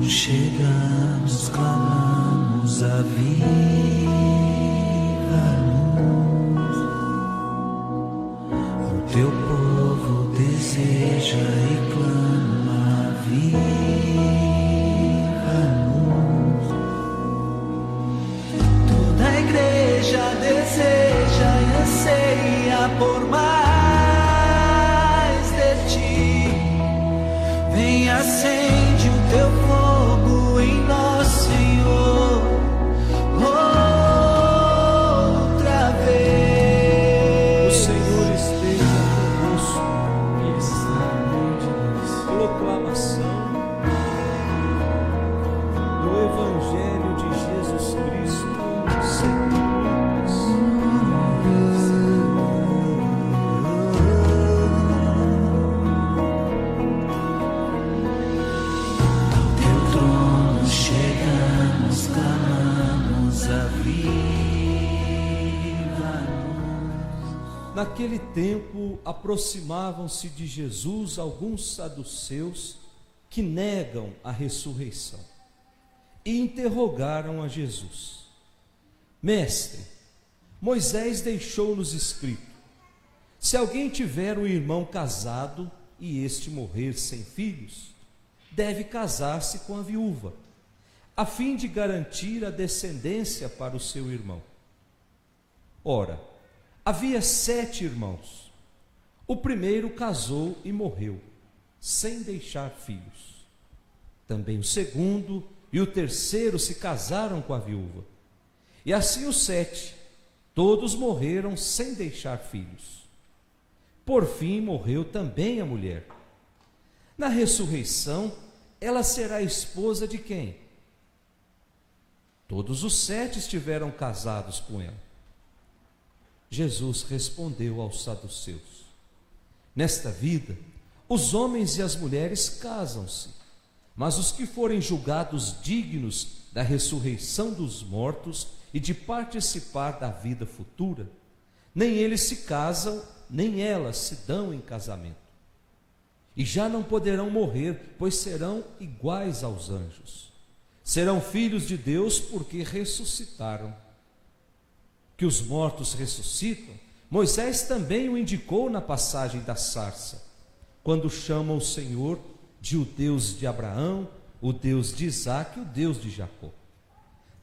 chegamos, clamamos, aviva-nos. O teu povo deseja e clama, aviva-nos. Toda a igreja deseja e anseia por mais de ti. Vem, acende o teu fogo em nós, Senhor, outra vez. O Senhor esteja convosco. Ele está no meio de nós. Proclamação do Evangelho de Jesus Cristo segundo Lucas. Ao teu trono chegamos, clamamos, aviva-nos. Naquele tempo, aproximavam-se de Jesus alguns saduceus que negam a ressurreição e interrogaram a Jesus: Mestre, Moisés deixou-nos escrito: se alguém tiver um irmão casado e este morrer sem filhos, deve casar-se com a viúva, a fim de garantir a descendência para o seu irmão. Ora, havia 7 irmãos. O primeiro casou e morreu, sem deixar filhos. Também o segundo e o terceiro se casaram com a viúva. E assim os 7, todos morreram sem deixar filhos. Por fim morreu também a mulher. Na ressurreição, ela será esposa de quem? Todos os 7 estiveram casados com ela. Jesus respondeu aos saduceus: nesta vida, os homens e as mulheres casam-se, mas os que forem julgados dignos da ressurreição dos mortos e de participar da vida futura, nem eles se casam, nem elas se dão em casamento. E já não poderão morrer, pois serão iguais aos anjos. Serão filhos de Deus porque ressuscitaram. Que os mortos ressuscitam, Moisés também o indicou na passagem da sarça, quando chama o Senhor de o Deus de Abraão, o Deus de Isaque e o Deus de Jacó.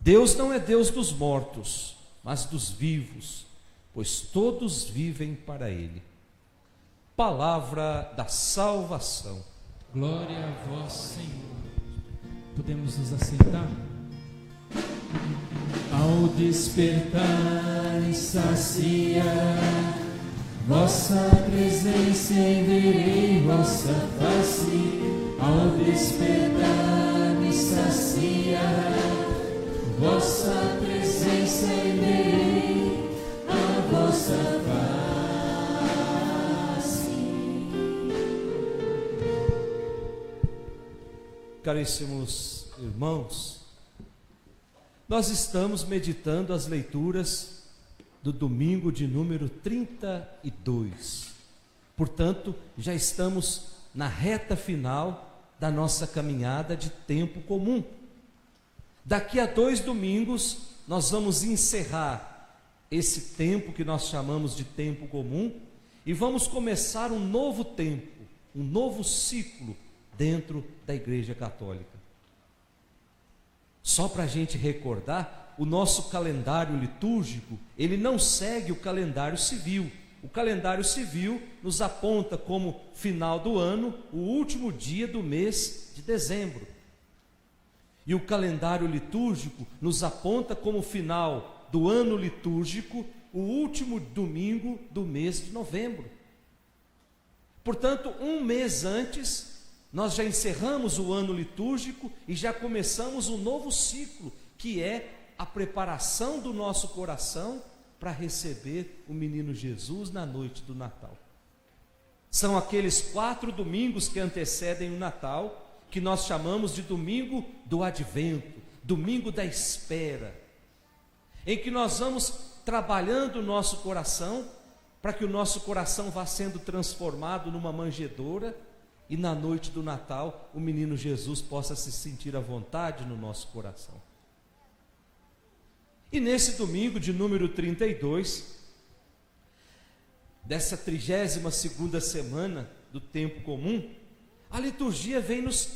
Deus não é Deus dos mortos, mas dos vivos, pois todos vivem para Ele. Palavra da salvação. Glória a vós, Senhor. Podemos nos assentar? Ao despertar e saciar vossa presença, verei vossa face. Ao despertar e saciar vossa presença, verei a vossa face. Caríssimos irmãos, nós estamos meditando as leituras do domingo de número 32. Portanto, já estamos na reta final da nossa caminhada de tempo comum. Daqui a 2 domingos, nós vamos encerrar esse tempo que nós chamamos de tempo comum e vamos começar um novo tempo, um novo ciclo dentro da Igreja Católica. Só para a gente recordar, o nosso calendário litúrgico, ele não segue o calendário civil. O calendário civil nos aponta como final do ano, o último dia do mês de dezembro. E o calendário litúrgico nos aponta como final do ano litúrgico, o último domingo do mês de novembro. Portanto, um mês antes, nós já encerramos o ano litúrgico e já começamos um novo ciclo, que é a preparação do nosso coração para receber o menino Jesus na noite do Natal. São aqueles 4 domingos que antecedem o Natal, que nós chamamos de domingo do advento, domingo da espera, em que nós vamos trabalhando o nosso coração, para que o nosso coração vá sendo transformado numa manjedoura, e na noite do Natal o menino Jesus possa se sentir à vontade no nosso coração. E nesse domingo de número 32, dessa 32ª semana do tempo comum, a liturgia vem nos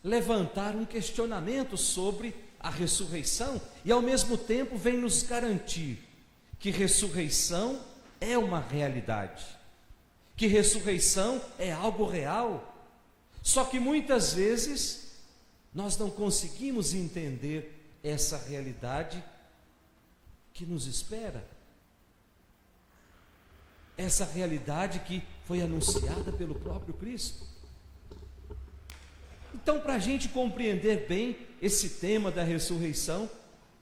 levantar um questionamento sobre a ressurreição e ao mesmo tempo vem nos garantir que ressurreição é uma realidade, que ressurreição é algo real. Só que muitas vezes nós não conseguimos entender essa realidade que nos espera, essa realidade que foi anunciada pelo próprio Cristo. Então, para a gente compreender bem esse tema da ressurreição,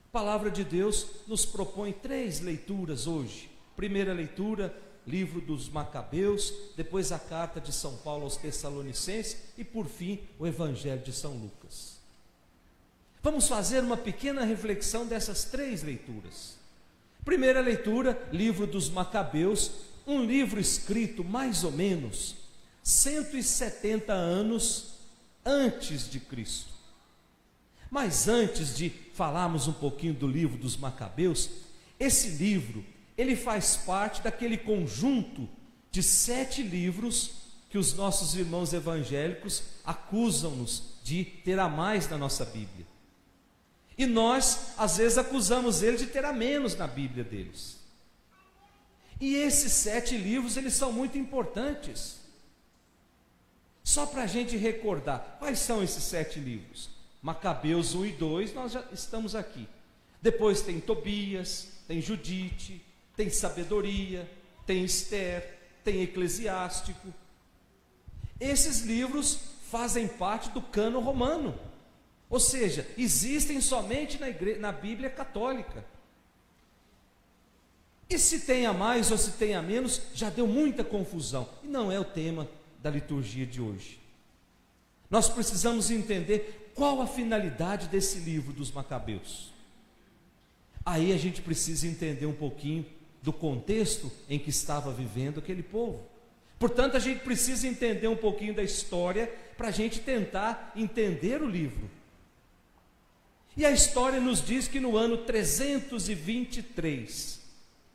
a palavra de Deus nos propõe 3 leituras hoje. Primeira leitura, livro dos Macabeus, depois a carta de São Paulo aos Tessalonicenses e por fim o Evangelho de São Lucas. Vamos fazer uma pequena reflexão dessas 3 leituras. Primeira leitura, livro dos Macabeus, um livro escrito mais ou menos 170 anos antes de Cristo. Mas antes de falarmos um pouquinho do livro dos Macabeus, esse livro, ele faz parte daquele conjunto de 7 livros que os nossos irmãos evangélicos acusam-nos de ter a mais na nossa Bíblia. E nós, às vezes, acusamos eles de ter a menos na Bíblia deles. E esses 7 livros, eles são muito importantes. Só para a gente recordar, quais são esses 7 livros? Macabeus 1 e 2, nós já estamos aqui. Depois tem Tobias, tem Judite, tem Sabedoria, tem Esther, tem Eclesiástico. Esses livros fazem parte do cânon romano, ou seja, existem somente na Bíblia católica. E se tem a mais ou se tem a menos, já deu muita confusão, e não é o tema da liturgia de hoje. Nós precisamos entender qual a finalidade desse livro dos Macabeus. Aí a gente precisa entender um pouquinho do contexto em que estava vivendo aquele povo. Portanto, a gente precisa entender um pouquinho da história para a gente tentar entender o livro. E a história nos diz que no ano 323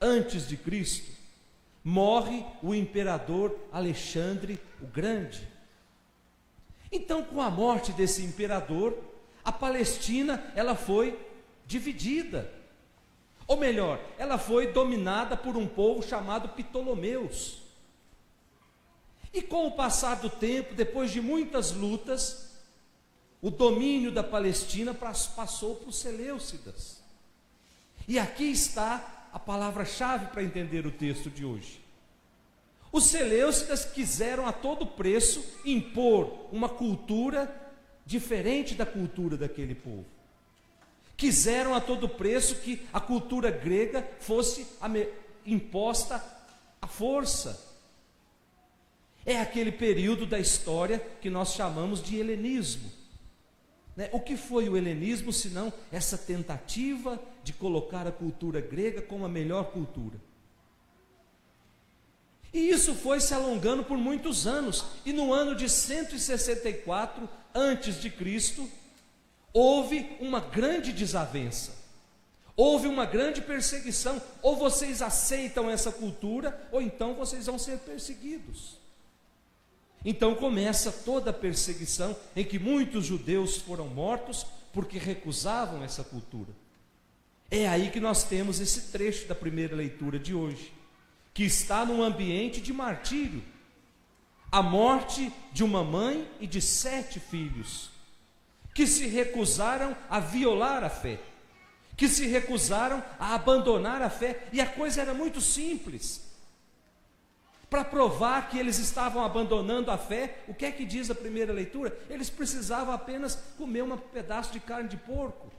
antes de Cristo, morre o imperador Alexandre o Grande. Então, com a morte desse imperador, a Palestina, ela foi dividida. Ou melhor, ela foi dominada por um povo chamado Ptolomeus. E com o passar do tempo, depois de muitas lutas, o domínio da Palestina passou para os Seleucidas. E aqui está a palavra-chave para entender o texto de hoje. Os Seleucidas quiseram a todo preço impor uma cultura diferente da cultura daquele povo. Quiseram a todo preço que a cultura grega fosse imposta à força. É aquele período da história que nós chamamos de helenismo. O que foi o helenismo, senão essa tentativa de colocar a cultura grega como a melhor cultura? E isso foi se alongando por muitos anos, e no ano de 164 antes de Cristo, houve uma grande desavença, houve uma grande perseguição. Ou vocês aceitam essa cultura, ou então vocês vão ser perseguidos. Então começa toda a perseguição, em que muitos judeus foram mortos porque recusavam essa cultura. É aí que nós temos esse trecho da primeira leitura de hoje, que está num ambiente de martírio, a morte de uma mãe e de 7 filhos, que se recusaram a violar a fé, que se recusaram a abandonar a fé, e a coisa era muito simples. Para provar que eles estavam abandonando a fé, o que é que diz a primeira leitura? Eles precisavam apenas comer um pedaço de carne de porco,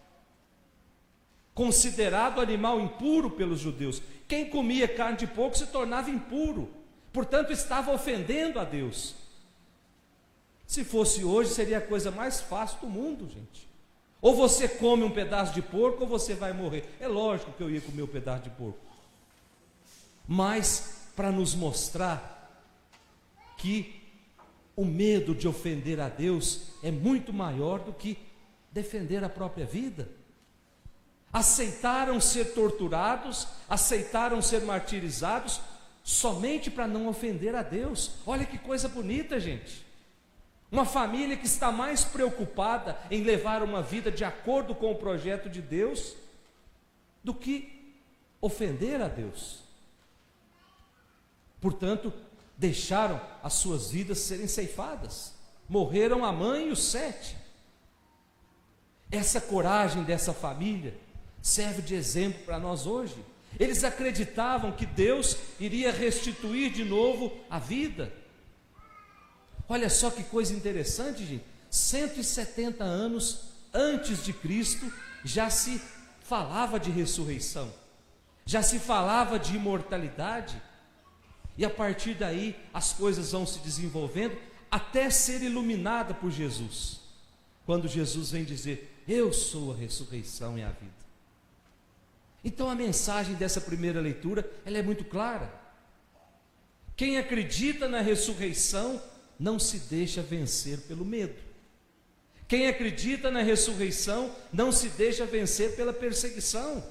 considerado animal impuro pelos judeus. Quem comia carne de porco se tornava impuro, portanto estava ofendendo a Deus. Se fosse hoje, seria a coisa mais fácil do mundo, gente. Ou você come um pedaço de porco, ou você vai morrer. É lógico que eu ia comer um pedaço de porco, mas para nos mostrar que o medo de ofender a Deus é muito maior do que defender a própria vida. Aceitaram ser torturados, aceitaram ser martirizados, somente para não ofender a Deus. Olha que coisa bonita, gente. Uma família que está mais preocupada em levar uma vida de acordo com o projeto de Deus do que ofender a Deus. Portanto, deixaram as suas vidas serem ceifadas. Morreram a mãe e os 7. Essa coragem dessa família serve de exemplo para nós hoje. Eles acreditavam que Deus iria restituir de novo a vida. Olha só que coisa interessante, gente. 170 anos antes de Cristo já se falava de ressurreição, já se falava de imortalidade, e a partir daí as coisas vão se desenvolvendo até ser iluminada por Jesus, quando Jesus vem dizer: eu sou a ressurreição e a vida. Então a mensagem dessa primeira leitura, ela é muito clara. Quem acredita na ressurreição não se deixa vencer pelo medo. Quem acredita na ressurreição não se deixa vencer pela perseguição.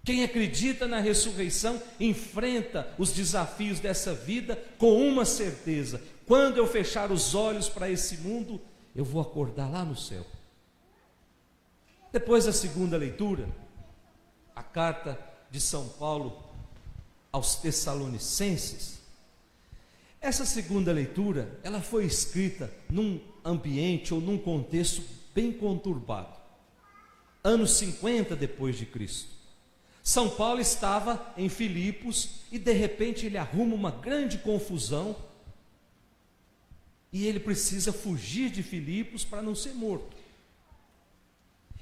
Quem acredita na ressurreição enfrenta os desafios dessa vida com uma certeza: quando eu fechar os olhos para esse mundo, eu vou acordar lá no céu. Depois da segunda leitura, a carta de São Paulo aos Tessalonicenses. Essa segunda leitura, ela foi escrita num ambiente ou num contexto bem conturbado. Anos 50 depois de Cristo. São Paulo estava em Filipos e de repente ele arruma uma grande confusão e ele precisa fugir de Filipos para não ser morto.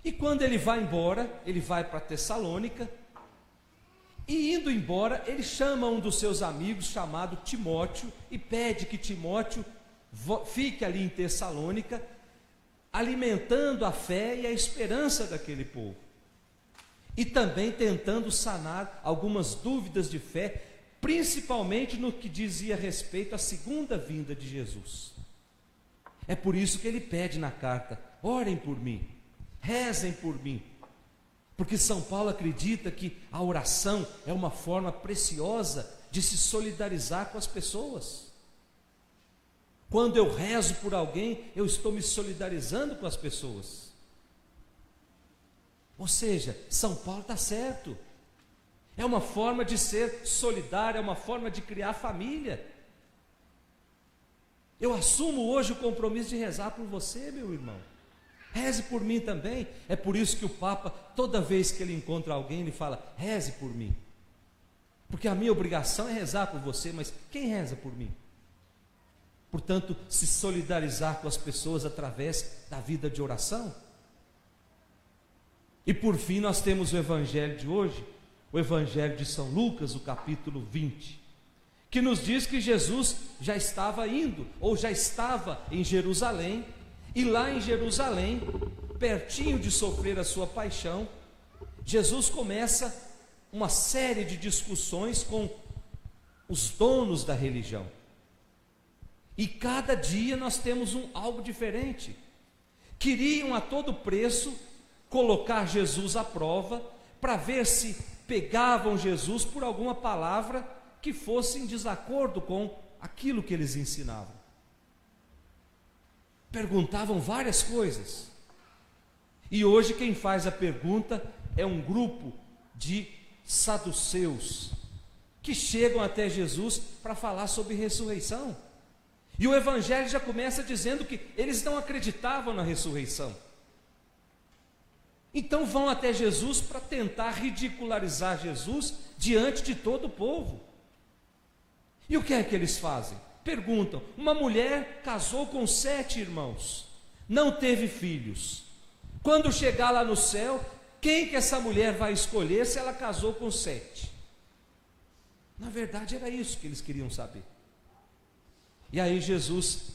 E quando ele vai embora, ele vai para Tessalônica, e indo embora, ele chama um dos seus amigos chamado Timóteo e pede que Timóteo fique ali em Tessalônica, alimentando a fé e a esperança daquele povo, e também tentando sanar algumas dúvidas de fé, principalmente no que dizia respeito à segunda vinda de Jesus. É por isso que ele pede na carta: orem por mim, rezem por mim, porque São Paulo acredita que a oração é uma forma preciosa de se solidarizar com as pessoas. Quando eu rezo por alguém, eu estou me solidarizando com as pessoas. Ou seja, São Paulo está certo. É uma forma de ser solidário, é uma forma de criar família. Eu assumo hoje o compromisso de rezar por você, meu irmão. Reze por mim também. É por isso que o Papa, toda vez que ele encontra alguém, ele fala: reze por mim. Porque a minha obrigação é rezar por você, mas quem reza por mim? Portanto, se solidarizar com as pessoas através da vida de oração. E por fim nós temos o Evangelho de hoje, o Evangelho de São Lucas, o capítulo 20, que nos diz que Jesus já estava indo, ou já estava em Jerusalém, e lá em Jerusalém, pertinho de sofrer a sua paixão, Jesus começa uma série de discussões com os donos da religião. E cada dia nós temos algo diferente. Queriam a todo preço colocar Jesus à prova, para ver se pegavam Jesus por alguma palavra que fosse em desacordo com aquilo que eles ensinavam. Perguntavam várias coisas. E hoje quem faz a pergunta é um grupo de saduceus, que chegam até Jesus para falar sobre ressurreição. E o Evangelho já começa dizendo que eles não acreditavam na ressurreição. Então vão até Jesus para tentar ridicularizar Jesus diante de todo o povo. E o que é que eles fazem? Perguntam: uma mulher casou com 7 irmãos, não teve filhos. Quando chegar lá no céu, quem que essa mulher vai escolher se ela casou com 7? Na verdade era isso que eles queriam saber. E aí Jesus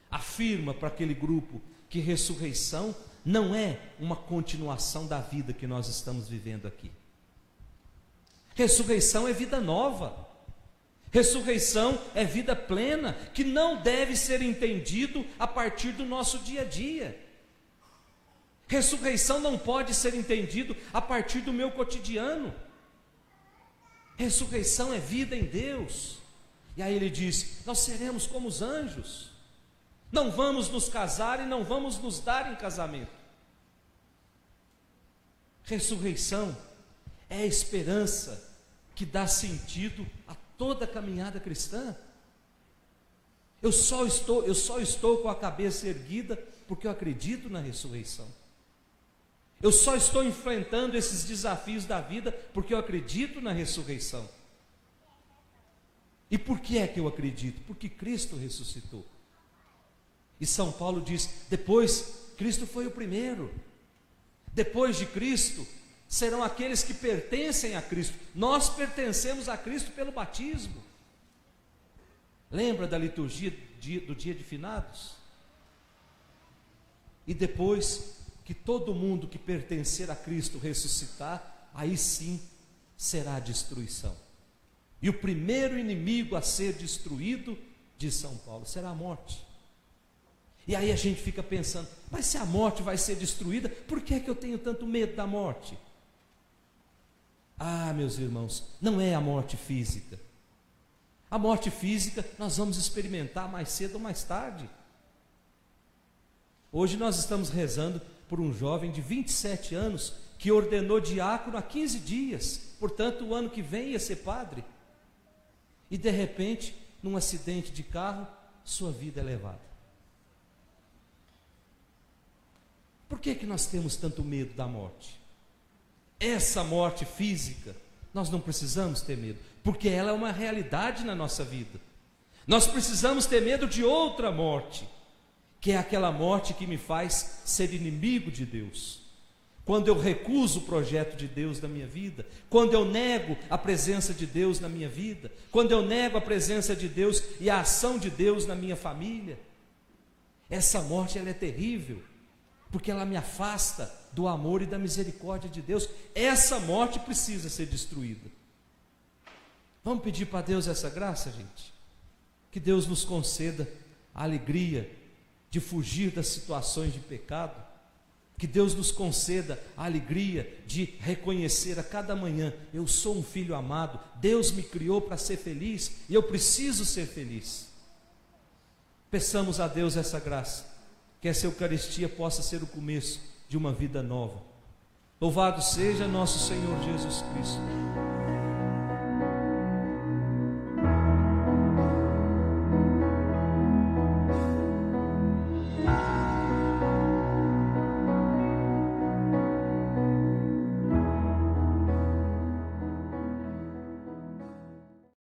afirma para aquele grupo que ressurreição não é uma continuação da vida que nós estamos vivendo aqui. Ressurreição é vida nova. Ressurreição é vida plena, que não deve ser entendido a partir do nosso dia a dia. Ressurreição não pode ser entendido a partir do meu cotidiano. Ressurreição é vida em Deus. E aí ele diz: nós seremos como os anjos. Não vamos nos casar e não vamos nos dar em casamento. Ressurreição é a esperança que dá sentido a toda a caminhada cristã. Eu só estou com a cabeça erguida porque eu acredito na ressurreição. Eu só estou enfrentando esses desafios da vida porque eu acredito na ressurreição. E por que é que eu acredito? Porque Cristo ressuscitou. E São Paulo diz: depois, Cristo foi o primeiro. Depois de Cristo, serão aqueles que pertencem a Cristo. Nós pertencemos a Cristo pelo batismo. Lembra da liturgia do dia de finados? E depois que todo mundo que pertencer a Cristo ressuscitar, aí sim será a destruição. E o primeiro inimigo a ser destruído, diz São Paulo, será a morte. E aí a gente fica pensando: mas se a morte vai ser destruída, por que é que eu tenho tanto medo da morte? Ah, meus irmãos, não é a morte física. A morte física nós vamos experimentar mais cedo ou mais tarde. Hoje nós estamos rezando por um jovem de 27 anos que ordenou diácono há 15 dias, portanto o ano que vem ia ser padre. E de repente, num acidente de carro, sua vida é levada. Por que que nós temos tanto medo da morte? Essa morte física, nós não precisamos ter medo, porque ela é uma realidade na nossa vida. Nós precisamos ter medo de outra morte, que é aquela morte que me faz ser inimigo de Deus. Quando eu recuso o projeto de Deus na minha vida, quando eu nego a presença de Deus na minha vida, quando eu nego a presença de Deus e a ação de Deus na minha família, essa morte ela é terrível, porque ela me afasta do amor e da misericórdia de Deus. Essa morte precisa ser destruída. Vamos pedir para Deus essa graça, gente? Que Deus nos conceda a alegria de fugir das situações de pecado, que Deus nos conceda a alegria de reconhecer a cada manhã: eu sou um filho amado, Deus me criou para ser feliz e eu preciso ser feliz. Peçamos a Deus essa graça, que essa Eucaristia possa ser o começo de uma vida nova. Louvado seja nosso Senhor Jesus Cristo.